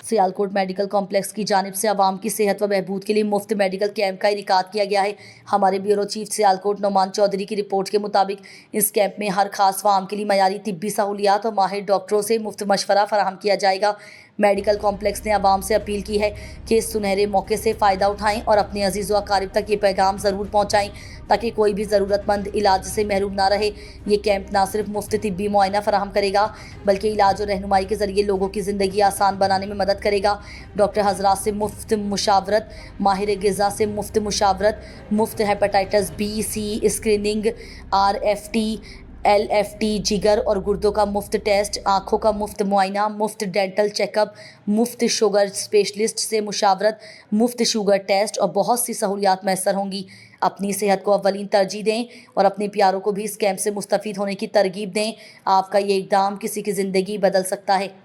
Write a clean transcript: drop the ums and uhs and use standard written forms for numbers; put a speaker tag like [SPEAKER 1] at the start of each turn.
[SPEAKER 1] Sialkot medical complex की जानिब से आवाम की सेहत व बहबूद के लिए मुफ्त मेडिकल कैंप का इनेकाद किया गया है। हमारे ब्यूरो चीफ सियालकोट नोमान चौधरी की रिपोर्ट के मुताबिक इस कैंप में हर खास आवाम के लिए मयारी तिब्बी सहूलियात और माहिर डॉक्टरों से मुफ्त मशवरा फराहम किया जाएगा। मेडिकल कॉम्प्लेक्स ने आवाम से अपील की है कि इस सुनहरे मौके से फ़ायदा उठाएं और अपने अजीज़ व अकारिब तक ये पैगाम ज़रूर पहुँचाएँ ताकि कोई भी ज़रूरतमंद इलाज से महरूम ना रहे। ये कैंप ना सिर्फ मुफ्त तिब्बी मुआयना फराहम करेगा बल्कि इलाज और रहनुमाई के ज़रिए लोगों की ज़िंदगी आसान बनाने में मदद करेगा। डॉक्टर हजरात से मुफ्त मुशावरत, माहिर ग़िज़ा से मुफ्त मुशावरत, मुफ्त hepatitis B C screening, RFT LFT, जिगर और गुर्दों का मुफ्त टेस्ट, आँखों का मुफ्त मुआयना, मुफ्त डेंटल चेकअप, मुफ्त शुगर स्पेशलिस्ट से मुशावरत, मुफ्त शुगर टेस्ट और बहुत सी सहूलियात मैसर होंगी। अपनी सेहत को अव्वलीन तरजीह दें और अपने प्यारों को भी इस कैंप से मुस्तफ़ीद होने की तरगीब दें। आपका ये इक़दाम किसी की ज़िंदगी बदल सकता है।